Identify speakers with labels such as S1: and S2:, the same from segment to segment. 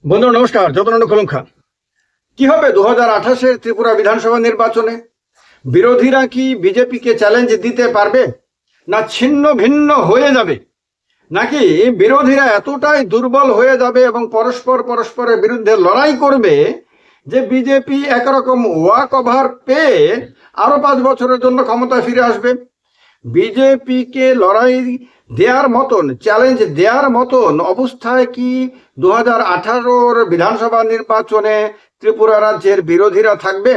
S1: বন্ধু নমস্কার। যতন খোলঙ্খা। কি হবে 2028-এর ত্রিপুরা বিধানসভা নির্বাচনে? বিরোধীরা কি বিজেপিকে চ্যালেঞ্জ দিতে পারবে, না ছিন্ন ভিন্ন হয়ে যাবে, নাকি বিরোধীরা এতটাই দুর্বল হয়ে যাবে এবং পরস্পরের বিরুদ্ধে লড়াই করবে যে বিজেপি একরকম ওয়াক ওভার পেয়ে আরো 5 বছরের জন্য ক্ষমতায় ফিরে আসবে? বিজেপিকে লড়াই দেওয়ার মতন, চ্যালেঞ্জ দেওয়ার মতন অবস্থায় কি 2018-র বিধানসভা নির্বাচনে ত্রিপুরা রাজ্যের বিরোধীরা থাকবে?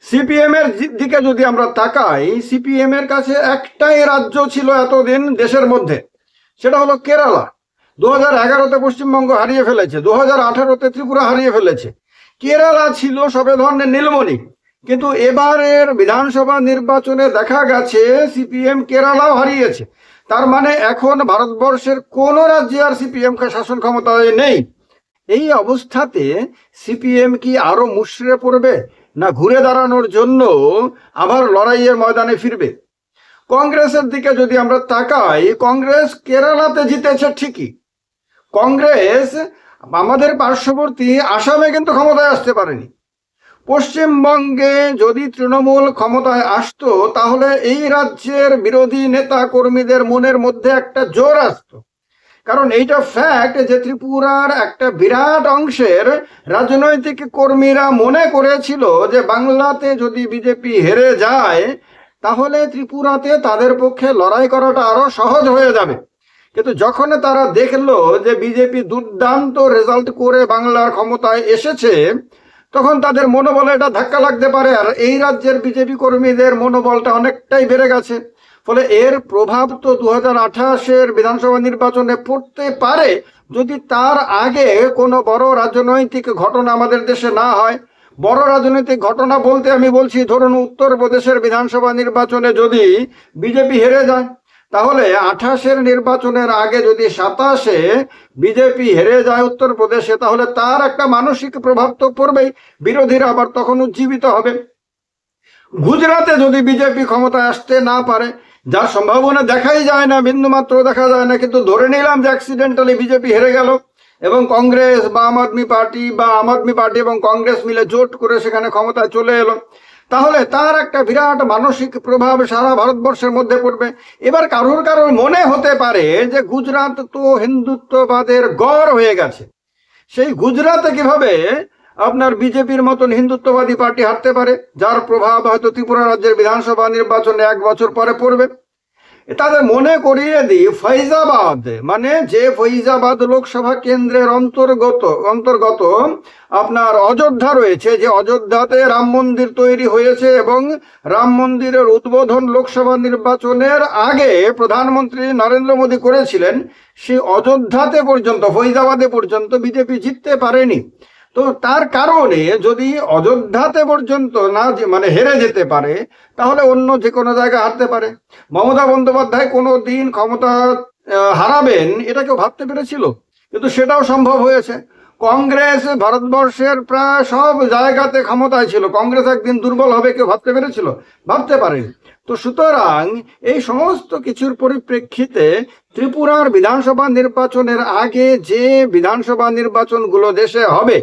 S1: সিপিএম এর দিকে যদি আমরা তাকাই, সিপিএম এর কাছে একটাই রাজ্য ছিল এতদিন দেশের মধ্যে, সেটা হলো কেরালা। 2011-তে পশ্চিমবঙ্গ হারিয়ে ফেলেছে, 2018-তে ত্রিপুরা হারিয়ে ফেলেছে। কেরালা ছিল সবে ধরনের নীলমণি, কিন্তু এবারের বিধানসভা নির্বাচনে দেখা গেছে সিপিএম কেরালাও হারিয়েছে। তার মানে এখন ভারতবর্ষের কোন রাজ্যে আর সিপিএম শাসন ক্ষমতায় নেই। এই অবস্থাতে সিপিএম কি আরো মুষড়ে পড়বে, না ঘুরে দাঁড়ানোর জন্য আবার লড়াইয়ের ময়দানে ফিরবে? কংগ্রেসের দিকে যদি আমরা তাকাই, কংগ্রেস কেরালাতে জিতেছে ঠিকই, কংগ্রেস আমাদের পার্শ্ববর্তী আসামে কিন্তু ক্ষমতায় আসতে পারেনি। পশ্চিমবঙ্গে যদি তৃণমূল ক্ষমতায় আসতো, তাহলে এই রাজ্যের বিরোধী নেতা কর্মীদের মনের মধ্যে একটা জোর আসতো। কারণ এইটা ফ্যাক্ট যে ত্রিপুরার একটা বিরাট অংশের রাজনৈতিক কর্মীরা মনে করেছিল যে বাংলাতে যদি বিজেপি হেরে যায়, তাহলে ত্রিপুরাতে তাদের পক্ষে লড়াই করাটা আরো সহজ হয়ে যাবে। কিন্তু যখন তারা দেখলো যে বিজেপি দুর্দান্ত রেজাল্ট করে বাংলার ক্ষমতায় এসেছে, তখন তাদের মনোবলে এটা ধাক্কা লাগতে পারে। আর এই রাজ্যের বিজেপি কর্মীদের মনোবলটা অনেকটাই বেড়ে গেছে। ফলে এর প্রভাব তো 2028-এর বিধানসভা নির্বাচনে পড়তে পারে, যদি তার আগে কোনো বড় রাজনৈতিক ঘটনা আমাদের দেশে না হয়। বড় রাজনৈতিক ঘটনা বলতে আমি বলছি, ধরুন উত্তরপ্রদেশের বিধানসভা নির্বাচনে যদি বিজেপি হেরে যায়, তাহলে 28-এর নির্বাচনের আগে যদি 27-এ বিজেপি হেরে যায় উত্তরপ্রদেশে, তাহলে তার একটা মানসিক প্রভাব তো পড়বেই। বিরোধীরা আবার তখন উজ্জীবিত হবে। গুজরাটে যদি বিজেপি ক্ষমতায় আসতে না পারে, যার সম্ভাবনা দেখাই যায় না, বিন্দুমাত্র দেখা যায় না, কিন্তু ধরে নিলাম যে অ্যাক্সিডেন্টালি বিজেপি হেরে গেল এবং কংগ্রেস বা আম আদমি পার্টি এবং কংগ্রেস মিলে জোট করে সেখানে ক্ষমতায় চলে এলো, তাহলে তার একটা বিরাট মানসিক প্রভাব সারা ভারতবর্ষের মধ্যে পড়বে। এবার কারোর মনে হতে পারে যে গুজরাট তো হিন্দুত্ববাদের গড় হয়ে গেছে, সেই গুজরাটে কিভাবে আপনার বিজেপির মতন হিন্দুত্ববাদী পার্টি হারতে পারে, যার প্রভাব হয়তো ত্রিপুরা রাজ্যের বিধানসভা নির্বাচনে 1 বছর পরে পড়বে। তাদের মনে করিয়ে দিই, ফৈজাবাদ, মানে যে ফৈজাবাদ লোকসভা কেন্দ্রের অন্তর্গত আপনার অযোধ্যা রয়েছে, যে অযোধ্যাতে রাম মন্দির তৈরি হয়েছে এবং রাম মন্দিরের উদ্বোধন লোকসভা নির্বাচনের আগে প্রধানমন্ত্রী নরেন্দ্র মোদী করেছিলেন, সেই অযোধ্যাতে পর্যন্ত, ফৈজাবাদে পর্যন্ত বিজেপি জিততে পারেনি। তো তার কারণে যদি অযোধ্যাতে পর্যন্ত না মানে হেরে যেতে পারে, তাহলে অন্য যে কোনো জায়গায় হারতে পারে। মমতা বন্দ্যোপাধ্যায় কোনো দিন ক্ষমতা হারাবেন এটা কেউ ভাবতে পেরেছিল? কিন্তু সেটাও সম্ভব হয়েছে। কংগ্রেস ভারতবর্ষের প্রায় সব জায়গাতে ক্ষমতায় ছিল, কংগ্রেস একদিন দুর্বল হবে কেউ ভাবতে পেরেছিল? ভাবতে পারেনি। তো সুতরাং এই সমস্ত কিছুর পরিপ্রেক্ষিতে ত্রিপুরার বিধানসভা নির্বাচনের আগে যে বিধানসভা নির্বাচনগুলো দেশে হবে,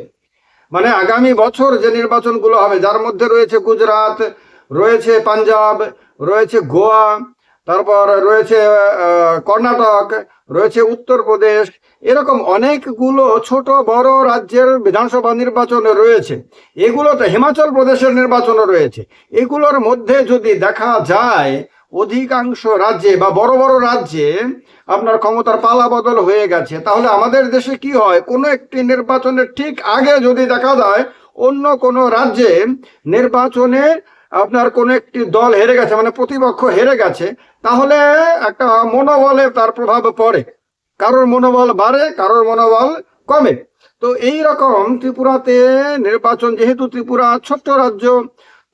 S1: মানে আগামী বছর যে নির্বাচনগুলো হবে, যার মধ্যে রয়েছে গুজরাট, রয়েছে পাঞ্জাব, রয়েছে গোয়া, তারপর রয়েছে কর্ণাটক, রয়েছে উত্তরপ্রদেশ, এরকম অনেকগুলো ছোট বড় রাজ্যের বিধানসভা নির্বাচন রয়েছে। এগুলোতে হিমাচল প্রদেশের নির্বাচনও রয়েছে। এগুলোর মধ্যে যদি দেখা যায় অধিকাংশ রাজ্যে বা বড় বড় রাজ্যে আপনার ক্ষমতার পালা বদল হয়ে গেছে, তাহলে আমাদের দেশে কি হয়, কোনো একটি নির্বাচনের ঠিক আগে যদি দেখা যায় অন্য কোনো রাজ্যে নির্বাচনে আপনার কোনো একটি দল হেরে গেছে, মানে প্রতিপক্ষ হেরে গেছে, তাহলে একটা মনোবলে তার প্রভাব পড়ে। কারোর মনোবল বাড়ে, কারোর মনোবল কমে। তো এই রকম ত্রিপুরাতে নির্বাচন, যেহেতু ত্রিপুরা ছোট্ট রাজ্য,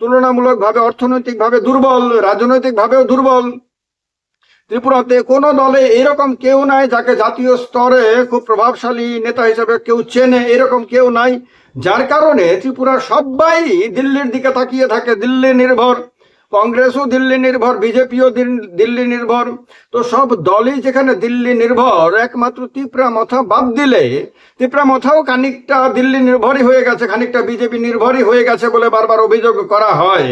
S1: তুলনামূলকভাবে অর্থনৈতিকভাবে দুর্বল, রাজনৈতিকভাবেও দুর্বল, ত্রিপুরাতে কোনো দলে এরকম কেউ নাই যাকে জাতীয় স্তরে খুব প্রভাবশালী নেতা হিসেবে কেউ চেনে, এরকম কেউ নাই। যার কারণে ত্রিপুরার সবাই দিল্লির দিকে তাকিয়ে থাকে, দিল্লি নির্ভর। কংগ্রেসও দিল্লি নির্ভর, বিজেপিও দিল্লি নির্ভর। তো সব দলই যেখানে দিল্লি নির্ভর, একমাত্র তিপ্রামথা বাদ দিলে তিপ্রামথাও খানিকটা দিল্লি নির্ভরই হয়ে গেছে, খানিকটা বিজেপি নির্ভরই হয়ে গেছে বলে বারবার অভিযোগ করা হয়।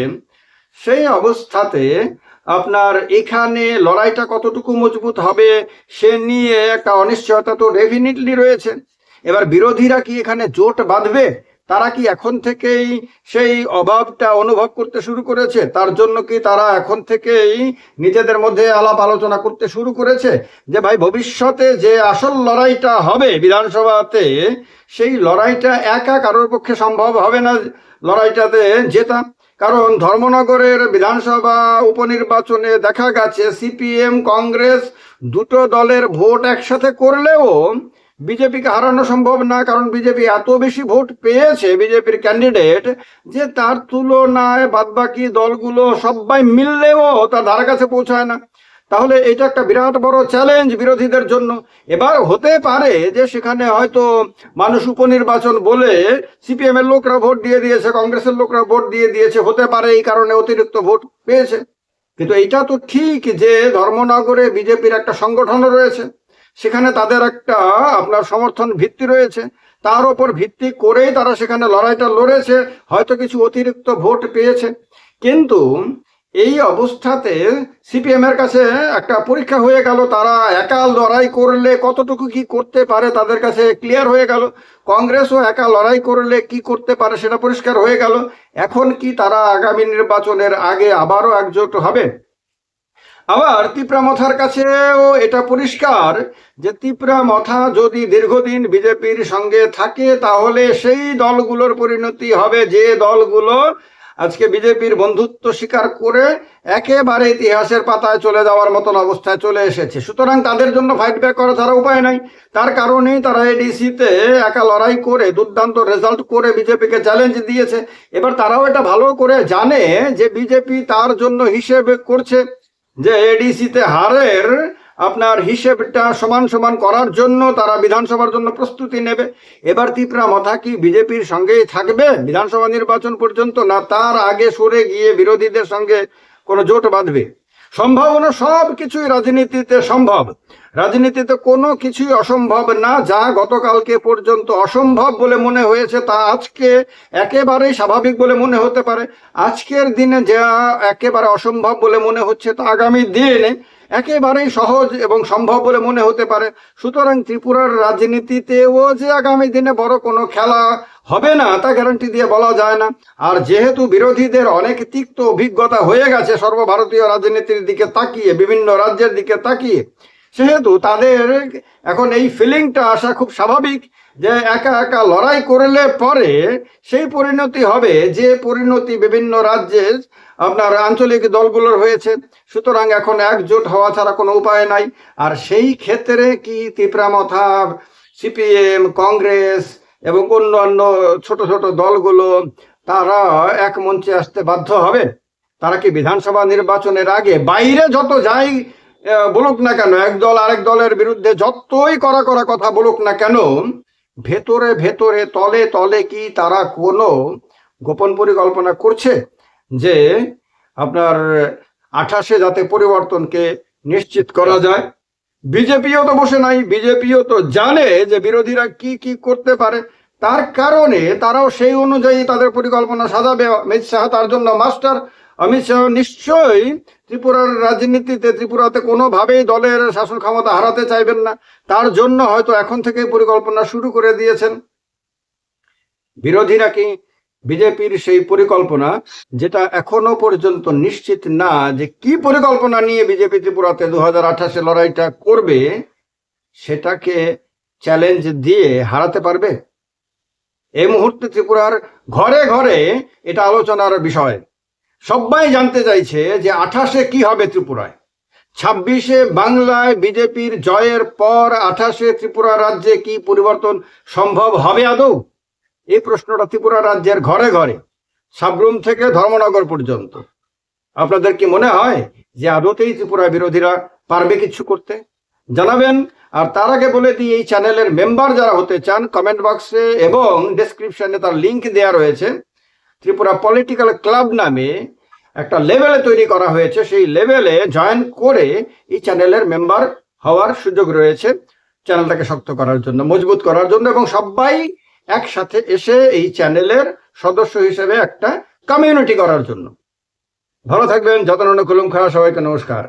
S1: সেই অবস্থাতে আপনার এখানে লড়াইটা কতটুকু মজবুত হবে সে নিয়ে একটা অনিশ্চয়তা তো ডেফিনেটলি রয়েছে। এবার বিরোধীরা কি এখানে জোট বাঁধবে? তারা কি এখন থেকেই সেই অভাবটা অনুভব করতে শুরু করেছে? তার জন্য কি তারা এখন থেকেই নিজেদের মধ্যে আলাপ আলোচনা করতে শুরু করেছে যে ভাই ভবিষ্যতে যে আসল লড়াইটা হবে বিধানসভাতে, সেই লড়াইটা একা কারোর পক্ষে সম্ভব হবে না লড়াইটাতে জেতা। কারণ ধর্মনগরের বিধানসভা উপনির্বাচনে দেখা গেছে সিপিএম কংগ্রেস দুটো দলের ভোট একসাথে করলেও বিজেপিকে হারানো সম্ভব না, কারণ বিজেপি এত বেশি ভোট পেয়েছে বিজেপির ক্যান্ডিডেট যে তার তুলনায় বাদবাকি দলগুলো সবাই মিললেও তার ধারে কাছে পৌঁছায় না। তাহলে এটা একটা বিরাট বড় চ্যালেঞ্জ বিরোধীদের জন্য। এবার হতে পারে যে সেখানে হয়তো মানুষ উপনির্বাচন বলে সিপিএম এর লোকরা ভোট দিয়ে দিয়েছে, কংগ্রেসের লোকরা ভোট দিয়ে দিয়েছে, হতে পারে এই কারণে অতিরিক্ত ভোট পেয়েছে। কিন্তু এইটা তো ঠিক যে ধর্মনগরে বিজেপির একটা সংগঠনও রয়েছে, সেখানে তাদের একটা আপনার সমর্থন ভিত্তি রয়েছে, তার ওপর ভিত্তি করেই তারা সেখানে লড়াইটা লড়েছে, হয়তো কিছু অতিরিক্ত ভোট পেয়েছে। কিন্তু এই অবস্থাতে সিপিএম এর কাছে একটা পরীক্ষা হয়ে গেল, তারা একা লড়াই করলে কতটুকু কি করতে পারে তাদের কাছে ক্লিয়ার হয়ে গেল। কংগ্রেসও একা লড়াই করলে কি করতে পারে সেটা পরিষ্কার হয়ে গেল। এখন কি তারা আগামী নির্বাচনের আগে আবারও একজোট হবে? আবার তিপ্রামথার কাছেও এটা পরিষ্কার যে তিপ্রামথা যদি দীর্ঘদিন বিজেপির সঙ্গে থাকে তাহলে সেই দলগুলোর পরিণতি হবে যে দলগুলো আজকে বিজেপির বন্ধুত্ব স্বীকার করে একেবারে ইতিহাসের পাতায় চলে যাওয়ার মতন অবস্থায় চলে এসেছে। সুতরাং তাদের জন্য ফাইট ব্যাক করা ছাড়া উপায় নাই। তার কারণেই তারা এডিসিতে একা লড়াই করে দুর্দান্ত রেজাল্ট করে বিজেপিকে চ্যালেঞ্জ দিয়েছে। এবার তারাও এটা ভালো করে জানে যে বিজেপি তার জন্য হিসেব করছে, যে এডিসিতে হারের আপনার হিসেবটা সমান সমান করার জন্য তারা বিধানসভার জন্য প্রস্তুতি নেবে। এবার তিপ্রামথা কি বিজেপির সঙ্গেই থাকবে বিধানসভা নির্বাচন পর্যন্ত, না তার আগে সরে গিয়ে বিরোধীদের সঙ্গে কোনো জোট বাঁধবে? সম্ভাবনা সব কিছুই রাজনীতিতে সম্ভব, রাজনীতিতে কোনো কিছুই অসম্ভব না। যা গতকালকে পর্যন্ত অসম্ভব বলে মনে হয়েছে তা আজকে একেবারেই স্বাভাবিক বলে মনে হতে পারে। আজকের দিনে যা একেবারে অসম্ভব বলে মনে হচ্ছে তা আগামী দিনে একেবারেই সহজ এবং সম্ভব বলে মনে হতে পারে। সুতরাং ত্রিপুরার রাজনীতিতেও যে আগামী দিনে বড় কোনো খেলা হবে না তা গ্যারান্টি দিয়ে বলা যায় না। আর যেহেতু বিরোধীদের অনেক তিক্ত অভিজ্ঞতা হয়ে গেছে সর্বভারতীয় রাজনীতির দিকে তাকিয়ে, বিভিন্ন রাজ্যের দিকে তাকিয়ে, সেহেতু তাদের এখন এই ফিলিংটা আসা খুব স্বাভাবিক যে একা একা লড়াই করলে পরে সেই পরিণতি হবে যে পরিণতি বিভিন্ন রাজ্যের আপনার আঞ্চলিক দলগুলোর হয়েছে। সুতরাং এখন একজোট হওয়া ছাড়া কোনো উপায় নাই। আর সেই ক্ষেত্রে কি তিপ্রামথা, সিপিএম, কংগ্রেস এবং অন্যান্য ছোট ছোট দলগুলো তারা এক মঞ্চে আসতে বাধ্য হবে? তারা কি বিধানসভা নির্বাচনের আগে বাইরে যত যাই বলুক না কেন, এক দল আরেক দলের বিরুদ্ধে যতই কড়া কড়া কথা বলুক না কেন, ভেতরে ভেতরে তলে তলে কি তারা কোনো গোপন পরিকল্পনা করছে যে আপনার 28-এ যাতে পরিবর্তনকে নিশ্চিত করা যায়? বিজেপিও তো বসে নাই, বিজেপিও তো জানে যে বিরোধীরা কি কি করতে পারে, তার কারণে তারাও সেই অনুযায়ী তাদের পরিকল্পনা সাজাবে। অমিত শাহ তার জন্য মাস্টার। অমিত শাহ নিশ্চয়ই ত্রিপুরার রাজনীতিতে, ত্রিপুরাতে কোনোভাবেই দলের শাসন ক্ষমতা হারাতে চাইবেন না, তার জন্য হয়তো এখন থেকেই পরিকল্পনা শুরু করে দিয়েছেন। বিরোধীরা কি বিজেপির সেই পরিকল্পনা, যেটা এখনো পর্যন্ত নিশ্চিত না যে কি পরিকল্পনা নিয়ে বিজেপি ত্রিপুরাতে 2028-এ লড়াইটা করবে, সেটাকে চ্যালেঞ্জ দিয়ে হারাতে পারবে? এই মুহূর্তে ত্রিপুরার ঘরে ঘরে এটা আলোচনার বিষয়। সবাই জানতে চাইছে যে 28-এ কি হবে ত্রিপুরায়। 26-এ বাংলায় বিজেপির জয়ের পর 28-এ ত্রিপুরা রাজ্যে কি পরিবর্তন সম্ভব হবে আদৌ? এই প্রশ্নটা ত্রিপুরা রাজ্যের ঘরে ঘরে, সাবরুম থেকে ধর্মনগর পর্যন্ত। আপনাদের কি মনে হয় যে আদতেই ত্রিপুরা বিরোধীরা পারবে কিছু করতে? জানাবেন। আর তার আগে বলে দিই, এই চ্যানেলের মেম্বার যারা হতে চান, কমেন্ট বক্সে এবং ডেসক্রিপশনে তার লিঙ্ক দেওয়া রয়েছে। ত্রিপুরা পলিটিক্যাল ক্লাব নামে একটা লেভেলে তৈরি করা হয়েছে, সেই লেভেলে জয়েন করে এই চ্যানেলের মেম্বার হওয়ার সুযোগ রয়েছে, চ্যানেলটাকে শক্ত করার জন্য, মজবুত করার জন্য, এবং সবাই একসাথে এসে এই চ্যানেলের সদস্য হিসেবে একটা কমিউনিটি করার জন্য। ভালো থাকবেন, যতন খুলুম খা, সবাইকে নমস্কার।